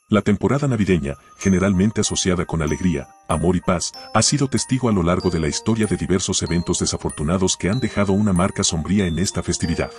La temporada navideña, generalmente asociada con alegría, amor y paz, ha sido testigo a lo largo de la historia de diversos eventos desafortunados que han dejado una marca sombría en esta festividad.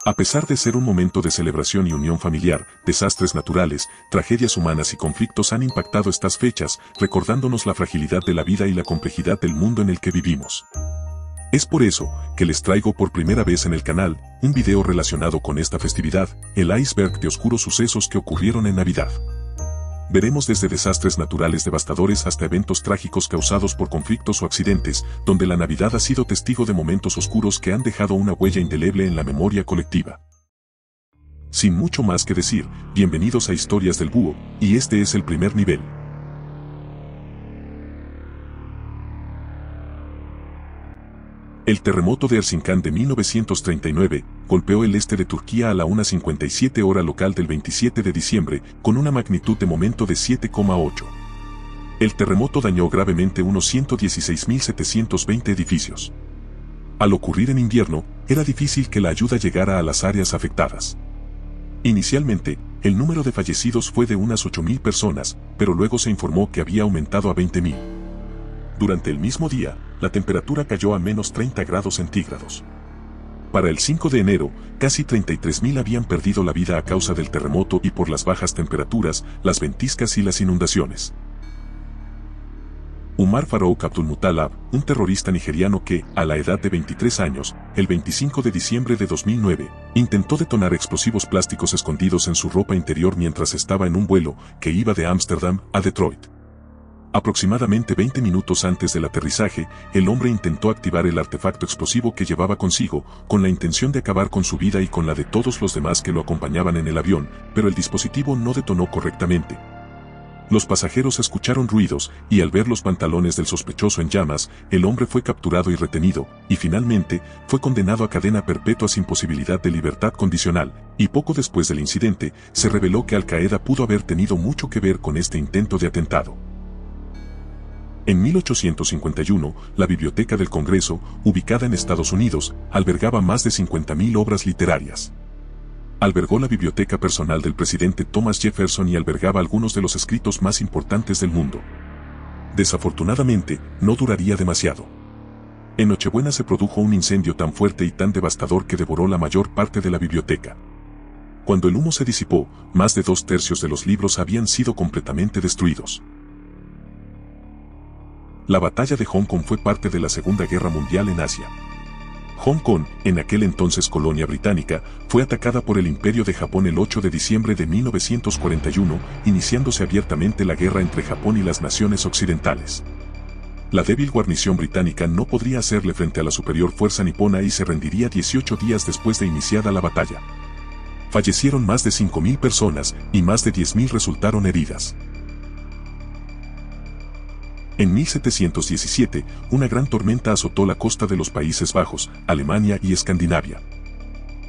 A pesar de ser un momento de celebración y unión familiar, desastres naturales, tragedias humanas y conflictos han impactado estas fechas, recordándonos la fragilidad de la vida y la complejidad del mundo en el que vivimos. Es por eso que les traigo por primera vez en el canal un video relacionado con esta festividad, el iceberg de oscuros sucesos que ocurrieron en Navidad. Veremos desde desastres naturales devastadores hasta eventos trágicos causados por conflictos o accidentes, donde la Navidad ha sido testigo de momentos oscuros que han dejado una huella indeleble en la memoria colectiva. Sin mucho más que decir, bienvenidos a Historias del Búho, y este es el primer nivel. El terremoto de Erzincan de 1939 golpeó el este de Turquía a la 1:57 hora local del 27 de diciembre, con una magnitud de momento de 7,8. El terremoto dañó gravemente unos 116.720 edificios. Al ocurrir en invierno, era difícil que la ayuda llegara a las áreas afectadas. Inicialmente, el número de fallecidos fue de unas 8.000 personas, pero luego se informó que había aumentado a 20.000. Durante el mismo día, la temperatura cayó a menos 30 grados centígrados. Para el 5 de enero, casi 33.000 habían perdido la vida a causa del terremoto y por las bajas temperaturas, las ventiscas y las inundaciones. Umar Farouk Abdulmutallab, un terrorista nigeriano que, a la edad de 23 años, el 25 de diciembre de 2009, intentó detonar explosivos plásticos escondidos en su ropa interior mientras estaba en un vuelo que iba de Ámsterdam a Detroit. Aproximadamente 20 minutos antes del aterrizaje, el hombre intentó activar el artefacto explosivo que llevaba consigo, con la intención de acabar con su vida y con la de todos los demás que lo acompañaban en el avión, pero el dispositivo no detonó correctamente. Los pasajeros escucharon ruidos, y al ver los pantalones del sospechoso en llamas, el hombre fue capturado y retenido, y finalmente, fue condenado a cadena perpetua sin posibilidad de libertad condicional, y poco después del incidente, se reveló que Al-Qaeda pudo haber tenido mucho que ver con este intento de atentado. En 1851, la Biblioteca del Congreso, ubicada en Estados Unidos, albergaba más de 50.000 obras literarias. Albergó la biblioteca personal del presidente Thomas Jefferson y albergaba algunos de los escritos más importantes del mundo. Desafortunadamente, no duraría demasiado. En Nochebuena se produjo un incendio tan fuerte y tan devastador que devoró la mayor parte de la biblioteca. Cuando el humo se disipó, más de 2/3 de los libros habían sido completamente destruidos. La batalla de Hong Kong fue parte de la Segunda Guerra Mundial en Asia. Hong Kong, en aquel entonces colonia británica, fue atacada por el Imperio de Japón el 8 de diciembre de 1941, iniciándose abiertamente la guerra entre Japón y las naciones occidentales. La débil guarnición británica no podría hacerle frente a la superior fuerza nipona y se rendiría 18 días después de iniciada la batalla. Fallecieron más de 5.000 personas y más de 10.000 resultaron heridas. En 1717, una gran tormenta azotó la costa de los Países Bajos, Alemania y Escandinavia.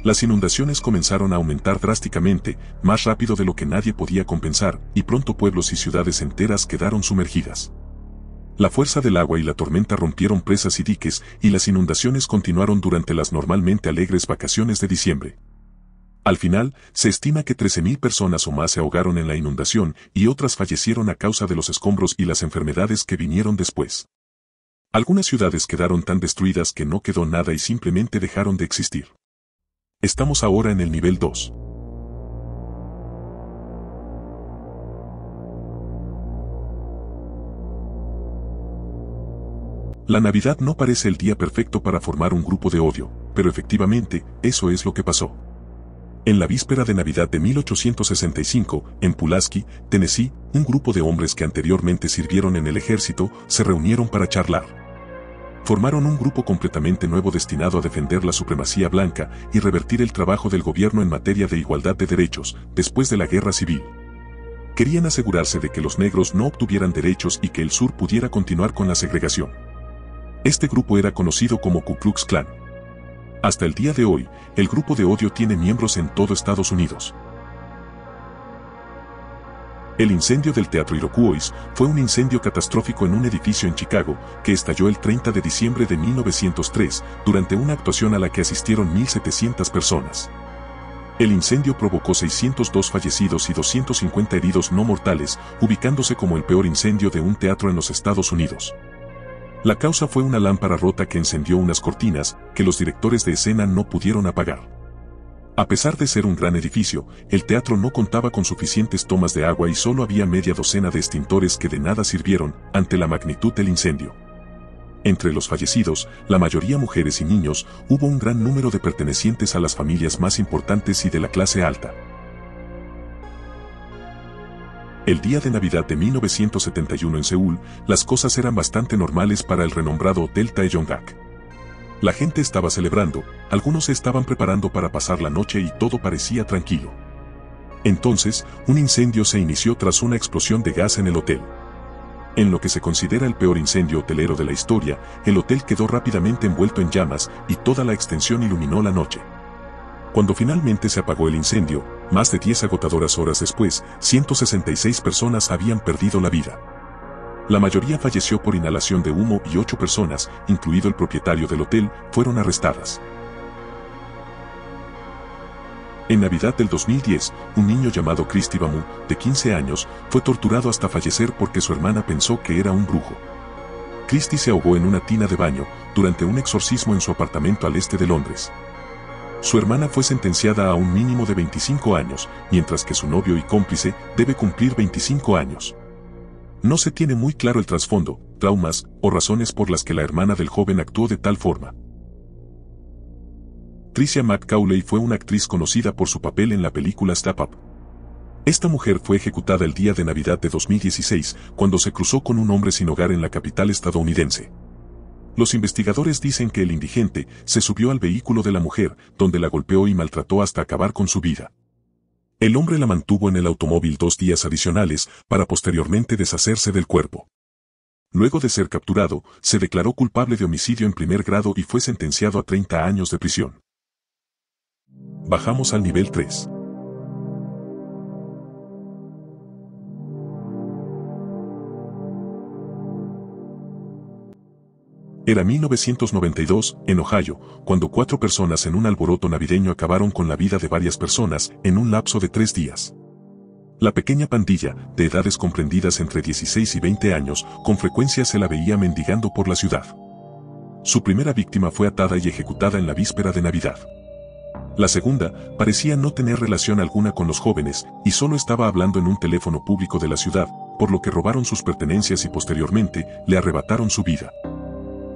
Las inundaciones comenzaron a aumentar drásticamente, más rápido de lo que nadie podía compensar, y pronto pueblos y ciudades enteras quedaron sumergidas. La fuerza del agua y la tormenta rompieron presas y diques, y las inundaciones continuaron durante las normalmente alegres vacaciones de diciembre. Al final, se estima que 13.000 personas o más se ahogaron en la inundación y otras fallecieron a causa de los escombros y las enfermedades que vinieron después. Algunas ciudades quedaron tan destruidas que no quedó nada y simplemente dejaron de existir. Estamos ahora en el nivel 2. La Navidad no parece el día perfecto para formar un grupo de odio, pero efectivamente, eso es lo que pasó. En la víspera de Navidad de 1865, en Pulaski, Tennessee, un grupo de hombres que anteriormente sirvieron en el ejército, se reunieron para charlar. Formaron un grupo completamente nuevo destinado a defender la supremacía blanca y revertir el trabajo del gobierno en materia de igualdad de derechos, después de la guerra civil. Querían asegurarse de que los negros no obtuvieran derechos y que el sur pudiera continuar con la segregación. Este grupo era conocido como Ku Klux Klan. Hasta el día de hoy, el grupo de odio tiene miembros en todo Estados Unidos. El incendio del Teatro Iroquois fue un incendio catastrófico en un edificio en Chicago, que estalló el 30 de diciembre de 1903, durante una actuación a la que asistieron 1.700 personas. El incendio provocó 602 fallecidos y 250 heridos no mortales, ubicándose como el peor incendio de un teatro en los Estados Unidos. La causa fue una lámpara rota que encendió unas cortinas que los directores de escena no pudieron apagar. A pesar de ser un gran edificio, el teatro no contaba con suficientes tomas de agua y solo había media docena de extintores que de nada sirvieron ante la magnitud del incendio. Entre los fallecidos, la mayoría mujeres y niños, hubo un gran número de pertenecientes a las familias más importantes y de la clase alta. El día de Navidad de 1971 en Seúl, las cosas eran bastante normales para el renombrado Hotel Taeyong-gak. La gente estaba celebrando, algunos se estaban preparando para pasar la noche y todo parecía tranquilo. Entonces, un incendio se inició tras una explosión de gas en el hotel. En lo que se considera el peor incendio hotelero de la historia, el hotel quedó rápidamente envuelto en llamas y toda la extensión iluminó la noche. Cuando finalmente se apagó el incendio, más de 10 agotadoras horas después, 166 personas habían perdido la vida. La mayoría falleció por inhalación de humo y 8 personas, incluido el propietario del hotel, fueron arrestadas. En Navidad del 2010, un niño llamado Christy Bamu, de 15 años, fue torturado hasta fallecer porque su hermana pensó que era un brujo. Christy se ahogó en una tina de baño durante un exorcismo en su apartamento al este de Londres. Su hermana fue sentenciada a un mínimo de 25 años, mientras que su novio y cómplice debe cumplir 25 años. No se tiene muy claro el trasfondo, traumas o razones por las que la hermana del joven actuó de tal forma. Tricia McCauley fue una actriz conocida por su papel en la película Step Up. Esta mujer fue ejecutada el día de Navidad de 2016, cuando se cruzó con un hombre sin hogar en la capital estadounidense. Los investigadores dicen que el indigente se subió al vehículo de la mujer, donde la golpeó y maltrató hasta acabar con su vida. El hombre la mantuvo en el automóvil 2 días adicionales, para posteriormente deshacerse del cuerpo. Luego de ser capturado, se declaró culpable de homicidio en primer grado y fue sentenciado a 30 años de prisión. Bajamos al nivel 3. Era 1992, en Ohio, cuando 4 personas en un alboroto navideño acabaron con la vida de varias personas en un lapso de 3 días. La pequeña pandilla, de edades comprendidas entre 16 y 20 años, con frecuencia se la veía mendigando por la ciudad. Su primera víctima fue atada y ejecutada en la víspera de Navidad. La segunda parecía no tener relación alguna con los jóvenes y solo estaba hablando en un teléfono público de la ciudad, por lo que robaron sus pertenencias y posteriormente le arrebataron su vida.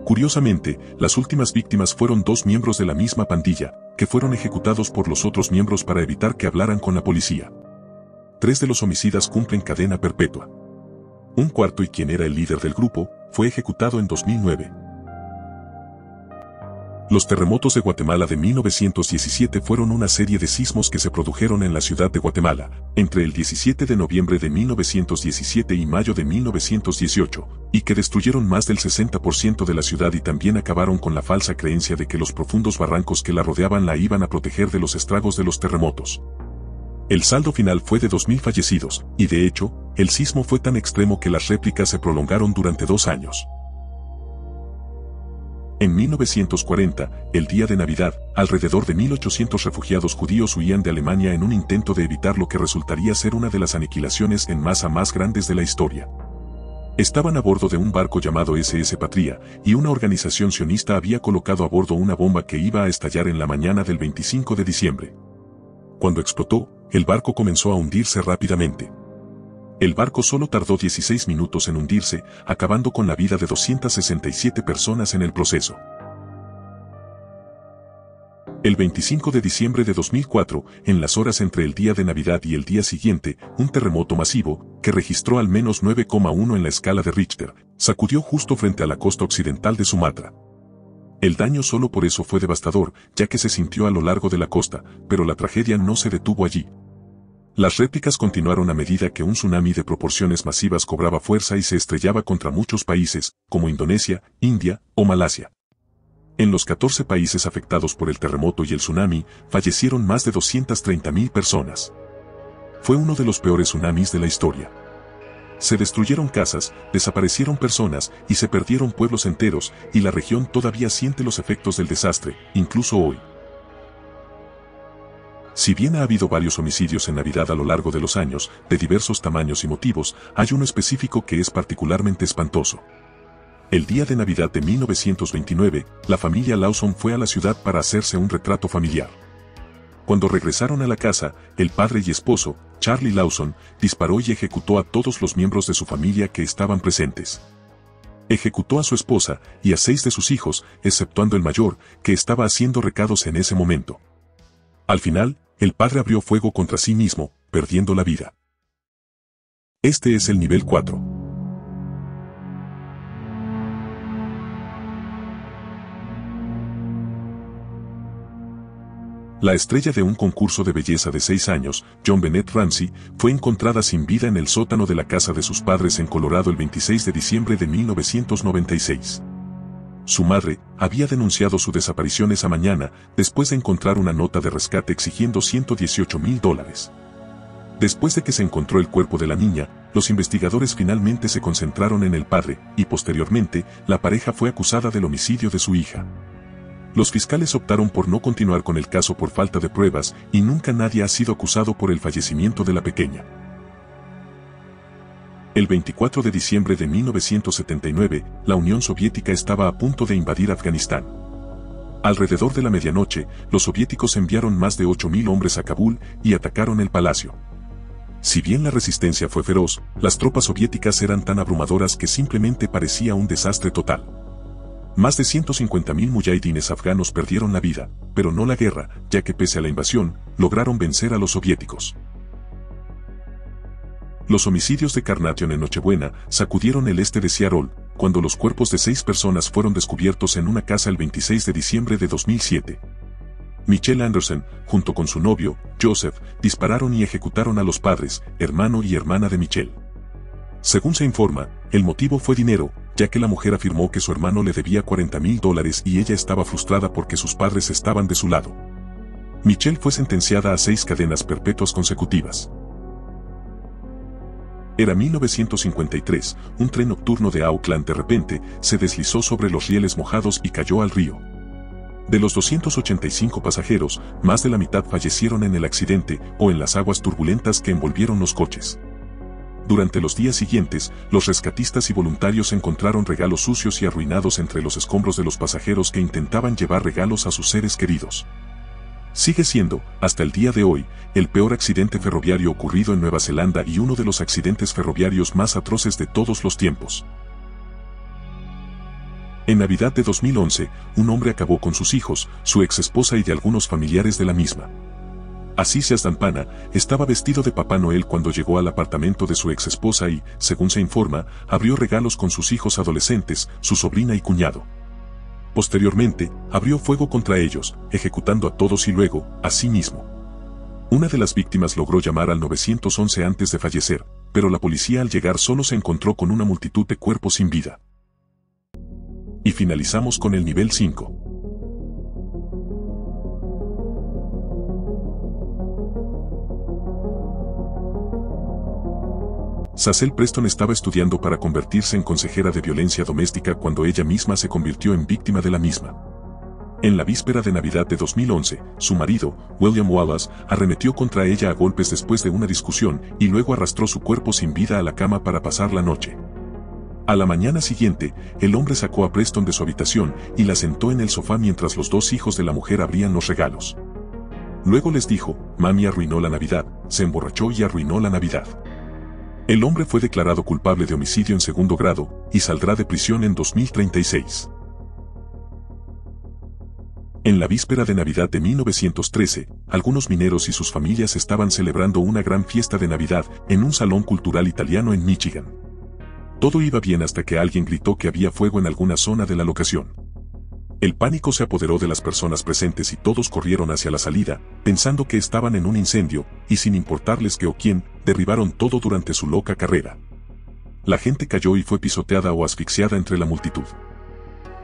Curiosamente, las últimas víctimas fueron 2 miembros de la misma pandilla, que fueron ejecutados por los otros miembros para evitar que hablaran con la policía. 3 de los homicidas cumplen cadena perpetua. Un cuarto, y quien era el líder del grupo, fue ejecutado en 2009. Los terremotos de Guatemala de 1917 fueron una serie de sismos que se produjeron en la ciudad de Guatemala, entre el 17 de noviembre de 1917 y mayo de 1918, y que destruyeron más del 60% de la ciudad y también acabaron con la falsa creencia de que los profundos barrancos que la rodeaban la iban a proteger de los estragos de los terremotos. El saldo final fue de 2.000 fallecidos, y de hecho, el sismo fue tan extremo que las réplicas se prolongaron durante 2 años. En 1940, el día de Navidad, alrededor de 1.800 refugiados judíos huían de Alemania en un intento de evitar lo que resultaría ser una de las aniquilaciones en masa más grandes de la historia. Estaban a bordo de un barco llamado SS Patria, y una organización sionista había colocado a bordo una bomba que iba a estallar en la mañana del 25 de diciembre. Cuando explotó, el barco comenzó a hundirse rápidamente. El barco solo tardó 16 minutos en hundirse, acabando con la vida de 267 personas en el proceso. El 25 de diciembre de 2004, en las horas entre el día de Navidad y el día siguiente, un terremoto masivo, que registró al menos 9,1 en la escala de Richter, sacudió justo frente a la costa occidental de Sumatra. El daño solo por eso fue devastador, ya que se sintió a lo largo de la costa, pero la tragedia no se detuvo allí. Las réplicas continuaron a medida que un tsunami de proporciones masivas cobraba fuerza y se estrellaba contra muchos países, como Indonesia, India o Malasia. En los 14 países afectados por el terremoto y el tsunami, fallecieron más de 230.000 personas. Fue uno de los peores tsunamis de la historia. Se destruyeron casas, desaparecieron personas y se perdieron pueblos enteros, y la región todavía siente los efectos del desastre, incluso hoy. Si bien ha habido varios homicidios en Navidad a lo largo de los años, de diversos tamaños y motivos, hay uno específico que es particularmente espantoso. El día de Navidad de 1929, la familia Lawson fue a la ciudad para hacerse un retrato familiar. Cuando regresaron a la casa, el padre y esposo, Charlie Lawson, disparó y ejecutó a todos los miembros de su familia que estaban presentes. Ejecutó a su esposa y a 6 de sus hijos, exceptuando el mayor, que estaba haciendo recados en ese momento. Al final, el padre abrió fuego contra sí mismo, perdiendo la vida. Este es el nivel 4. La estrella de un concurso de belleza de 6 años, John Bennett Ramsey, fue encontrada sin vida en el sótano de la casa de sus padres en Colorado el 26 de diciembre de 1996. Su madre había denunciado su desaparición esa mañana después de encontrar una nota de rescate exigiendo $118,000. Después de que se encontró el cuerpo de la niña, los investigadores finalmente se concentraron en el padre y posteriormente la pareja fue acusada del homicidio de su hija. Los fiscales optaron por no continuar con el caso por falta de pruebas y nunca nadie ha sido acusado por el fallecimiento de la pequeña. El 24 de diciembre de 1979, la Unión Soviética estaba a punto de invadir Afganistán. Alrededor de la medianoche, los soviéticos enviaron más de 8,000 hombres a Kabul y atacaron el palacio. Si bien la resistencia fue feroz, las tropas soviéticas eran tan abrumadoras que simplemente parecía un desastre total. Más de 150,000 mujahidines afganos perdieron la vida, pero no la guerra, ya que pese a la invasión, lograron vencer a los soviéticos. Los homicidios de Carnation en Nochebuena sacudieron el este de Seattle, cuando los cuerpos de 6 personas fueron descubiertos en una casa el 26 de diciembre de 2007. Michelle Anderson, junto con su novio, Joseph, dispararon y ejecutaron a los padres, hermano y hermana de Michelle. Según se informa, el motivo fue dinero, ya que la mujer afirmó que su hermano le debía $40,000 y ella estaba frustrada porque sus padres estaban de su lado. Michelle fue sentenciada a 6 cadenas perpetuas consecutivas. Era 1953, un tren nocturno de Auckland de repente se deslizó sobre los rieles mojados y cayó al río. De los 285 pasajeros, más de la mitad fallecieron en el accidente o en las aguas turbulentas que envolvieron los coches. Durante los días siguientes, los rescatistas y voluntarios encontraron regalos sucios y arruinados entre los escombros de los pasajeros que intentaban llevar regalos a sus seres queridos. Sigue siendo, hasta el día de hoy, el peor accidente ferroviario ocurrido en Nueva Zelanda y uno de los accidentes ferroviarios más atroces de todos los tiempos. En Navidad de 2011, un hombre acabó con sus hijos, su ex-esposa y de algunos familiares de la misma. Assis Asdampana estaba vestido de Papá Noel cuando llegó al apartamento de su ex-esposa y, según se informa, abrió regalos con sus hijos adolescentes, su sobrina y cuñado. Posteriormente, abrió fuego contra ellos, ejecutando a todos y luego, a sí mismo. Una de las víctimas logró llamar al 911 antes de fallecer, pero la policía al llegar solo se encontró con una multitud de cuerpos sin vida. Y finalizamos con el nivel 5. Sacel Preston estaba estudiando para convertirse en consejera de violencia doméstica cuando ella misma se convirtió en víctima de la misma. En la víspera de Navidad de 2011, su marido, William Wallace, arremetió contra ella a golpes después de una discusión y luego arrastró su cuerpo sin vida a la cama para pasar la noche. A la mañana siguiente, el hombre sacó a Preston de su habitación y la sentó en el sofá mientras los 2 hijos de la mujer abrían los regalos. Luego les dijo, "Mami arruinó la Navidad", se emborrachó y arruinó la Navidad. El hombre fue declarado culpable de homicidio en segundo grado y saldrá de prisión en 2036. En la víspera de Navidad de 1913, algunos mineros y sus familias estaban celebrando una gran fiesta de Navidad en un salón cultural italiano en Michigan. Todo iba bien hasta que alguien gritó que había fuego en alguna zona de la locación. El pánico se apoderó de las personas presentes y todos corrieron hacia la salida, pensando que estaban en un incendio, y sin importarles qué o quién, derribaron todo durante su loca carrera. La gente cayó y fue pisoteada o asfixiada entre la multitud.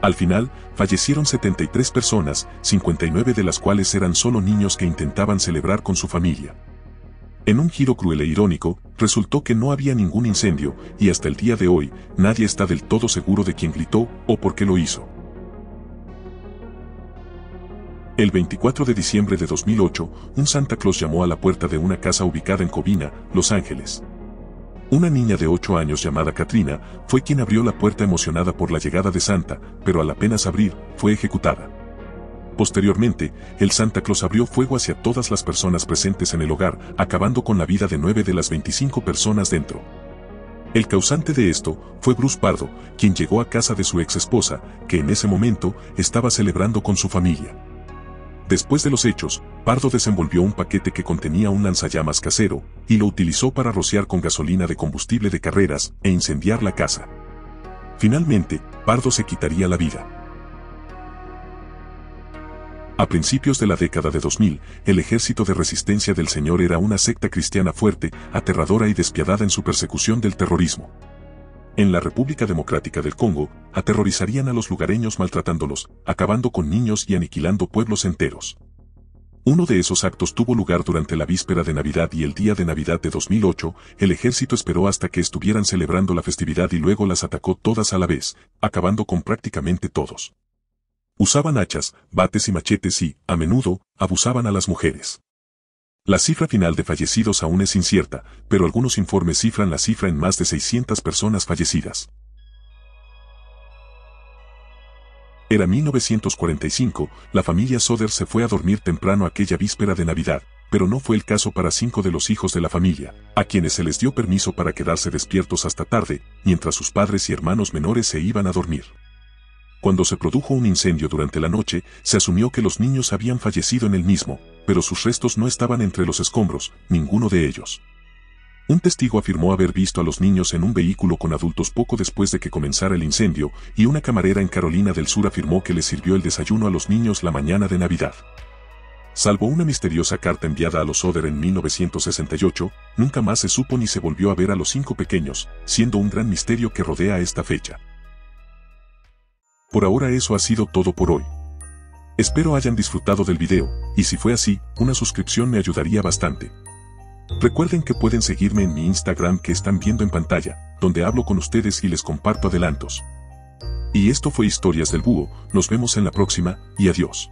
Al final, fallecieron 73 personas, 59 de las cuales eran solo niños que intentaban celebrar con su familia. En un giro cruel e irónico, resultó que no había ningún incendio, y hasta el día de hoy, nadie está del todo seguro de quién gritó o por qué lo hizo. El 24 de diciembre de 2008, un Santa Claus llamó a la puerta de una casa ubicada en Covina, Los Ángeles. Una niña de 8 años llamada Katrina fue quien abrió la puerta emocionada por la llegada de Santa, pero al apenas abrir, fue ejecutada. Posteriormente, el Santa Claus abrió fuego hacia todas las personas presentes en el hogar, acabando con la vida de 9 de las 25 personas dentro. El causante de esto fue Bruce Pardo, quien llegó a casa de su ex esposa, que en ese momento estaba celebrando con su familia. Después de los hechos, Pardo desenvolvió un paquete que contenía un lanzallamas casero, y lo utilizó para rociar con gasolina de combustible de carreras e incendiar la casa. Finalmente, Pardo se quitaría la vida. A principios de la década de 2000, el Ejército de Resistencia del Señor era una secta cristiana fuerte, aterradora y despiadada en su persecución del terrorismo. En la República Democrática del Congo, aterrorizarían a los lugareños maltratándolos, acabando con niños y aniquilando pueblos enteros. Uno de esos actos tuvo lugar durante la víspera de Navidad y el día de Navidad de 2008, el ejército esperó hasta que estuvieran celebrando la festividad y luego las atacó todas a la vez, acabando con prácticamente todos. Usaban hachas, bates y machetes y, a menudo, abusaban a las mujeres. La cifra final de fallecidos aún es incierta, pero algunos informes cifran la cifra en más de 600 personas fallecidas. Era 1945, la familia Soder se fue a dormir temprano aquella víspera de Navidad, pero no fue el caso para 5 de los hijos de la familia, a quienes se les dio permiso para quedarse despiertos hasta tarde, mientras sus padres y hermanos menores se iban a dormir. Cuando se produjo un incendio durante la noche, se asumió que los niños habían fallecido en el mismo, pero sus restos no estaban entre los escombros, ninguno de ellos. Un testigo afirmó haber visto a los niños en un vehículo con adultos poco después de que comenzara el incendio, y una camarera en Carolina del Sur afirmó que les sirvió el desayuno a los niños la mañana de Navidad. Salvo una misteriosa carta enviada a los Soder en 1968, nunca más se supo ni se volvió a ver a los 5 pequeños, siendo un gran misterio que rodea esta fecha. Por ahora eso ha sido todo por hoy. Espero hayan disfrutado del video, y si fue así, una suscripción me ayudaría bastante. Recuerden que pueden seguirme en mi Instagram que están viendo en pantalla, donde hablo con ustedes y les comparto adelantos. Y esto fue Historias del Búho, nos vemos en la próxima, y adiós.